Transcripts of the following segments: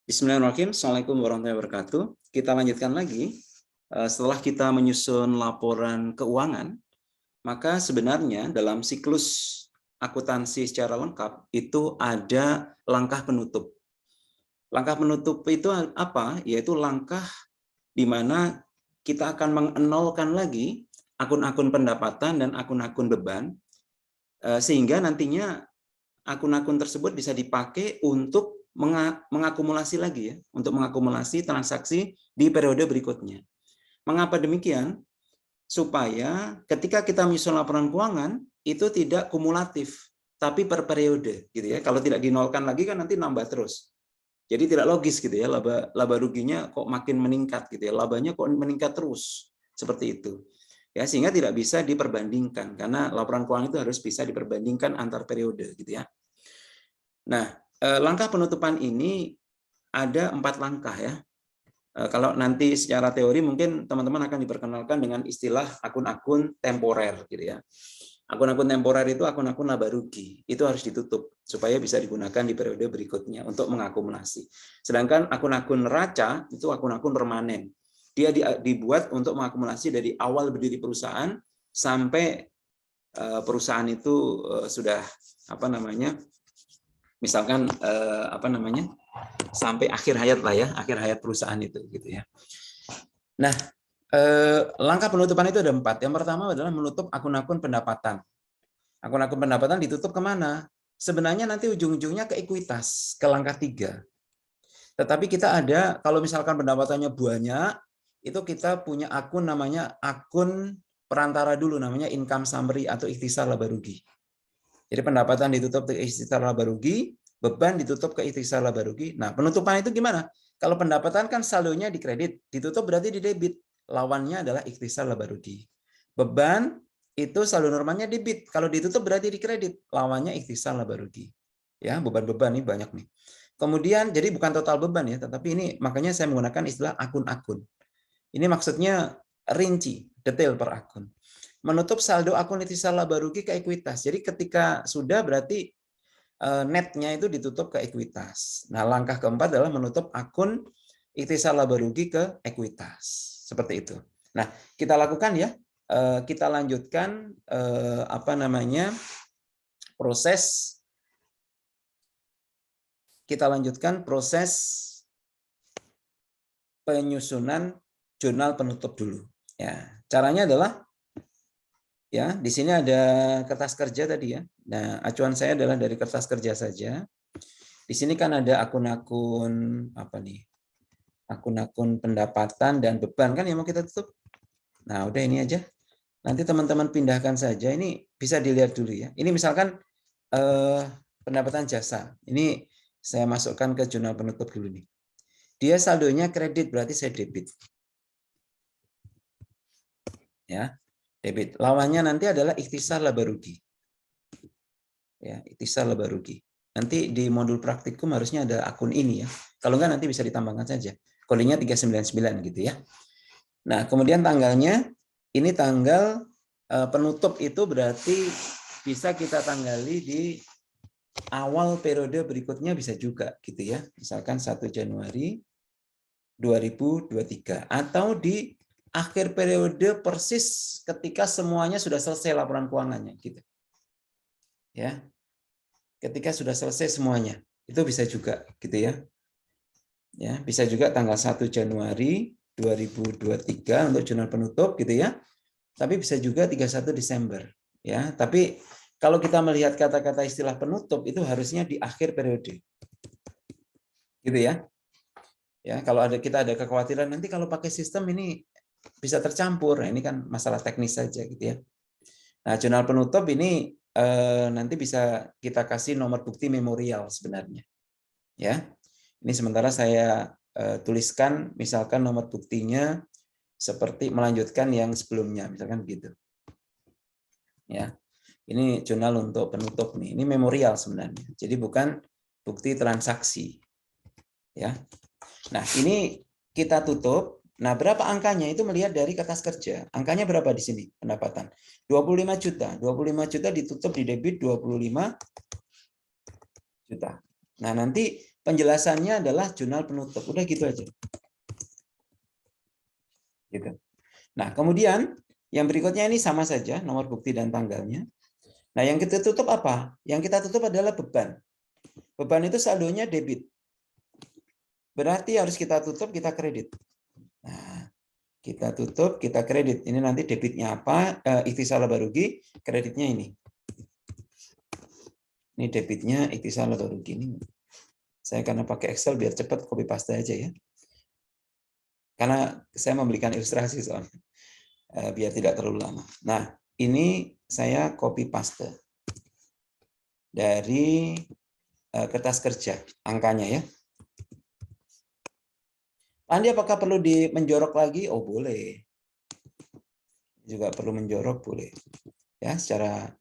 Bismillahirrahmanirrahim. Assalamualaikum warahmatullahi wabarakatuh. Kita lanjutkan lagi. Setelah kita menyusun laporan keuangan, maka sebenarnya dalam siklus akuntansi secara lengkap itu ada langkah penutup. Langkah penutup itu apa? Yaitu langkah di mana kita akan mengenolkan lagi akun-akun pendapatan dan akun-akun beban, sehingga nantinya akun-akun tersebut bisa dipakai untuk mengakumulasi lagi ya, untuk mengakumulasi transaksi di periode berikutnya. Mengapa demikian? Supaya ketika kita menyusun laporan keuangan itu tidak kumulatif, tapi per periode gitu ya. Kalau tidak dinolkan lagi kan nanti nambah terus. Jadi tidak logis gitu ya, laba ruginya kok makin meningkat gitu ya, labanya kok meningkat terus seperti itu. Ya, sehingga tidak bisa diperbandingkan karena laporan keuangan itu harus bisa diperbandingkan antar periode gitu ya. Nah, langkah penutupan ini ada 4 langkah ya. Kalau nanti secara teori mungkin teman-teman akan diperkenalkan dengan istilah akun-akun temporer gitu ya. Akun-akun temporer itu akun-akun laba rugi. Itu harus ditutup supaya bisa digunakan di periode berikutnya untuk mengakumulasi. Sedangkan akun-akun neraca itu akun-akun permanen. Dia dibuat untuk mengakumulasi dari awal berdiri perusahaan sampai perusahaan itu sudah misalkan sampai akhir hayat lah ya, akhir hayat perusahaan itu gitu ya. Nah, langkah penutupan itu ada 4. Yang pertama adalah menutup akun-akun pendapatan. Akun-akun pendapatan ditutup kemana? Sebenarnya nanti ujung-ujungnya ke ekuitas, ke langkah 3. Tetapi kita ada, kalau misalkan pendapatannya banyak, itu kita punya akun namanya akun perantara dulu, namanya income summary atau ikhtisar laba rugi. Jadi pendapatan ditutup ke ikhtisar laba rugi, beban ditutup ke ikhtisar laba rugi. Nah, penutupan itu gimana? Kalau pendapatan kan saldonya di kredit, ditutup berarti di debit. Lawannya adalah ikhtisar laba rugi. Beban itu saldo normalnya debit. Kalau ditutup berarti di kredit. Lawannya ikhtisar laba rugi. Ya, beban-beban ini banyak nih. Kemudian jadi bukan total beban ya, tetapi ini makanya saya menggunakan istilah akun-akun. Ini maksudnya rinci, detail per akun. Menutup saldo akun ikhtisar laba rugi ke ekuitas. Jadi ketika sudah berarti netnya itu ditutup ke ekuitas. Nah, langkah keempat adalah menutup akun ikhtisar laba rugi ke ekuitas. Seperti itu. Nah, kita lakukan ya. Kita lanjutkan proses penyusunan jurnal penutup dulu. Ya, caranya adalah ya, di sini ada kertas kerja tadi ya. Nah, acuan saya adalah dari kertas kerja saja. Di sini kan ada akun-akun akun-akun pendapatan dan beban kan yang mau kita tutup. Nah, udah ini aja. Nanti teman-teman pindahkan saja. Ini bisa dilihat dulu ya. Ini misalkan pendapatan jasa. Ini saya masukkan ke jurnal penutup dulu nih. Dia saldonya kredit, berarti saya debit. Ya. Debit. Lawannya nanti adalah ikhtisar laba rugi. Ya, ikhtisar laba rugi. Nanti di modul praktikum harusnya ada akun ini ya. Kalau enggak nanti bisa ditambahkan saja. Kodenya 399 gitu ya. Nah, kemudian tanggalnya ini tanggal penutup itu berarti bisa kita tanggali di awal periode berikutnya bisa juga gitu ya. Misalkan 1 Januari 2023 atau di akhir periode persis ketika semuanya sudah selesai laporan keuangannya gitu. Ya. Ketika sudah selesai semuanya, itu bisa juga gitu ya. Ya, bisa juga tanggal 1 Januari 2023 untuk jurnal penutup gitu ya. Tapi bisa juga 31 Desember ya. Tapi kalau kita melihat kata-kata istilah penutup itu harusnya di akhir periode. Gitu ya. Ya, kalau kita ada kekhawatiran nanti kalau pakai sistem ini bisa tercampur. Nah, ini kan masalah teknis saja gitu ya. Nah, jurnal penutup ini nanti bisa kita kasih nomor bukti memorial sebenarnya. Ya. Ini sementara saya tuliskan misalkan nomor buktinya seperti melanjutkan yang sebelumnya, misalkan begitu. Ya. Ini jurnal untuk penutup nih. Ini memorial sebenarnya. Jadi bukan bukti transaksi. Ya. Nah, ini kita tutup. Nah, berapa angkanya itu melihat dari kertas kerja. Angkanya berapa di sini pendapatan? 25 juta. 25 juta ditutup di debit 25 juta. Nah, nanti penjelasannya adalah jurnal penutup. Udah gitu aja. Gitu. Nah, kemudian yang berikutnya ini sama saja, nomor bukti dan tanggalnya. Nah, yang kita tutup apa? Yang kita tutup adalah beban. Beban itu saldonya debit. Berarti harus kita tutup, kita kredit. Nah, kita tutup, kita kredit. Ini nanti debitnya apa? Ikhtisar laba rugi, kreditnya ini. Ini debitnya ikhtisar laba rugi ini. Saya karena pakai Excel biar cepat copy paste aja ya. Karena saya memberikan ilustrasi soalnya. Biar tidak terlalu lama. Nah, ini saya copy paste dari kertas kerja angkanya ya. Andi apakah perlu menjorok lagi? Oh boleh. Juga perlu menjorok boleh. Ya secara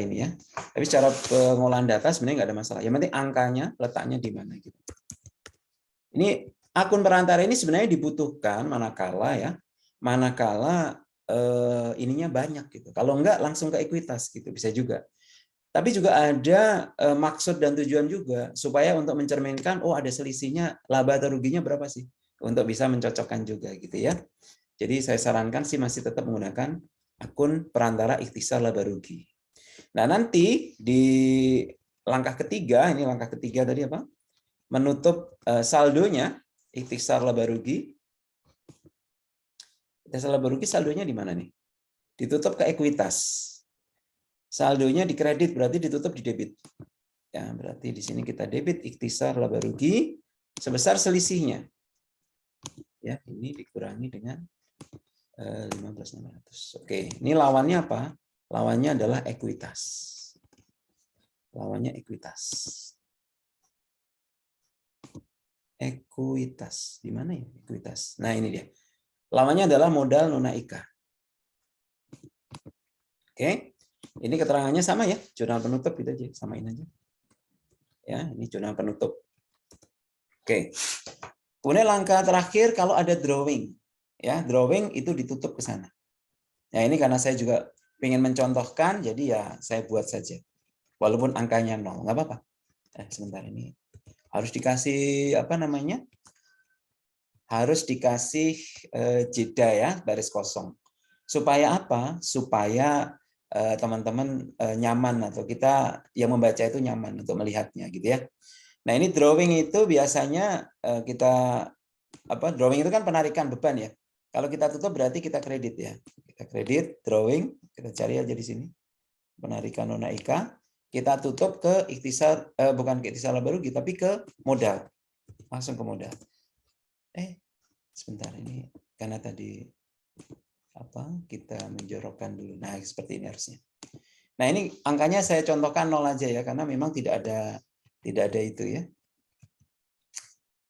ini ya. Tapi secara pengolahan data sebenarnya nggak ada masalah. Yang penting angkanya letaknya di mana gitu. Ini akun perantara ini sebenarnya dibutuhkan manakala ininya banyak gitu. Kalau enggak langsung ke ekuitas gitu bisa juga. Tapi juga ada maksud dan tujuan juga supaya untuk mencerminkan oh ada selisihnya laba atau ruginya berapa sih untuk bisa mencocokkan juga gitu ya. Jadi saya sarankan sih masih tetap menggunakan akun perantara ikhtisar laba rugi. Nah, nanti di langkah ketiga, ini langkah ketiga tadi apa? Menutup saldonya ikhtisar laba rugi. Ikhtisar laba rugi saldonya di mana nih? Ditutup ke ekuitas. Saldonya di kredit berarti ditutup di debit. Ya, berarti di sini kita debit ikhtisar laba rugi sebesar selisihnya. Ya, ini dikurangi dengan 15.600. Oke, ini lawannya apa? Lawannya adalah ekuitas. Lawannya ekuitas. Ekuitas. Di mana ya ekuitas? Nah, ini dia. Lawannya adalah modal nona IKA. Oke. Ini keterangannya sama ya, jurnal penutup gitu aja, samain aja. Ya, ini jurnal penutup. Oke. Kemudian langkah terakhir kalau ada drawing. Ya, drawing itu ditutup ke sana. Nah, ini karena saya juga ingin mencontohkan, jadi ya saya buat saja. Walaupun angkanya 0, nggak apa-apa. Sebentar ini harus dikasih apa namanya? Harus dikasih jeda ya, baris kosong. Supaya apa? Supaya teman-teman nyaman atau kita yang membaca itu nyaman untuk melihatnya gitu ya. Nah, ini drawing itu biasanya drawing itu kan penarikan beban ya. Kalau kita tutup berarti kita kredit ya. Kita kredit drawing, kita cari aja di sini. Penarikan nona IKA, kita tutup ke ikhtisar bukan ke ikhtisar laba rugi tapi ke modal. Langsung ke modal. Sebentar ini karena tadi kita menjorokkan dulu. Nah, seperti ini harusnya. Nah, ini angkanya saya contohkan 0 aja ya karena memang tidak ada itu ya.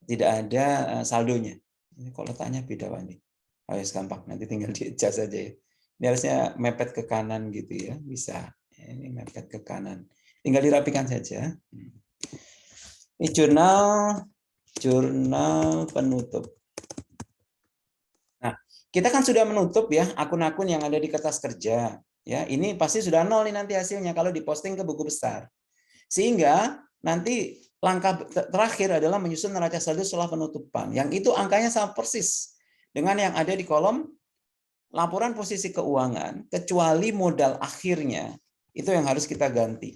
Tidak ada saldonya. Ini kalau letaknya beda Pak nih. Harus gampang, nanti tinggal di-adjust saja ya. Ini harusnya mepet ke kanan gitu ya, bisa. Ini mepet ke kanan. Tinggal dirapikan saja. Ini jurnal penutup. Nah, kita kan sudah menutup ya akun-akun yang ada di kertas kerja. Ya, ini pasti sudah 0 nih nanti hasilnya kalau diposting ke buku besar. Sehingga nanti langkah terakhir adalah menyusun neraca saldo setelah penutupan. Yang itu angkanya sama persis dengan yang ada di kolom laporan posisi keuangan, kecuali modal akhirnya itu yang harus kita ganti.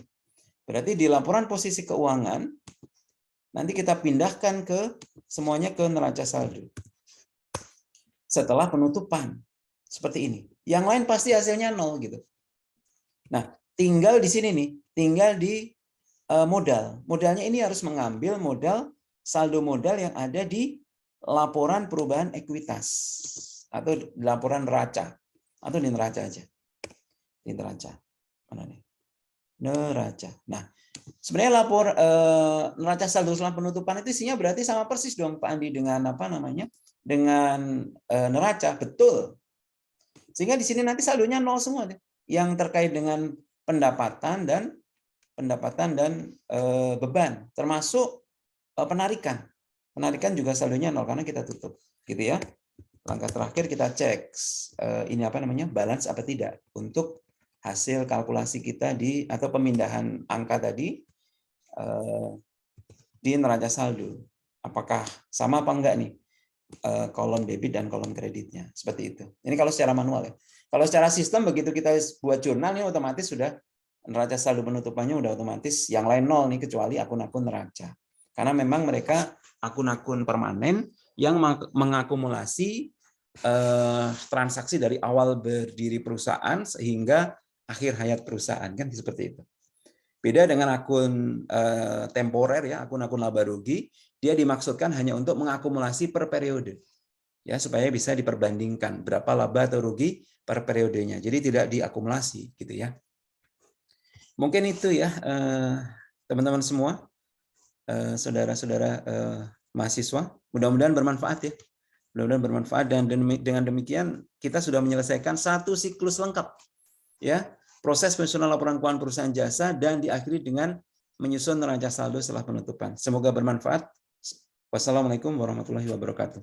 Berarti di laporan posisi keuangan nanti kita pindahkan semuanya ke neraca saldo. Setelah penutupan. Seperti ini. Yang lain pasti hasilnya 0 gitu. Nah, tinggal di sini nih, tinggal di modal. Modalnya ini harus mengambil modal saldo modal yang ada di laporan perubahan ekuitas atau laporan neraca atau di neraca aja. Di neraca. Mana nih? Neraca. Nah, sebenarnya neraca saldo setelah penutupan itu isinya berarti sama persis dong Pak Andi dengan dengan neraca, betul. Sehingga di sini nanti saldonya 0 semua yang terkait dengan pendapatan dan beban, termasuk penarikan. Penarikan juga saldonya 0 karena kita tutup, gitu ya. Langkah terakhir kita cek ini balance apa tidak untuk hasil kalkulasi kita atau pemindahan angka tadi di neraca saldo. Apakah sama apa enggak nih kolom debit dan kolom kreditnya, seperti itu. Ini kalau secara manual ya. Kalau secara sistem begitu kita buat jurnal ini otomatis sudah neraca saldo penutupannya udah otomatis yang lain nol nih, kecuali akun-akun neraca. Karena memang mereka akun-akun permanen yang mengakumulasi transaksi dari awal berdiri perusahaan sehingga akhir hayat perusahaan, kan seperti itu. Beda dengan akun temporer ya, akun-akun laba rugi, dia dimaksudkan hanya untuk mengakumulasi per periode. Ya, supaya bisa diperbandingkan berapa laba atau rugi per periodenya. Jadi tidak diakumulasi gitu ya. Mungkin itu ya teman-teman semua, saudara-saudara mahasiswa, mudah-mudahan bermanfaat ya. Mudah-mudahan bermanfaat, dan dengan demikian kita sudah menyelesaikan satu siklus lengkap ya, proses penyusunan laporan keuangan perusahaan jasa dan diakhiri dengan menyusun neraca saldo setelah penutupan. Semoga bermanfaat. Wassalamualaikum warahmatullahi wabarakatuh.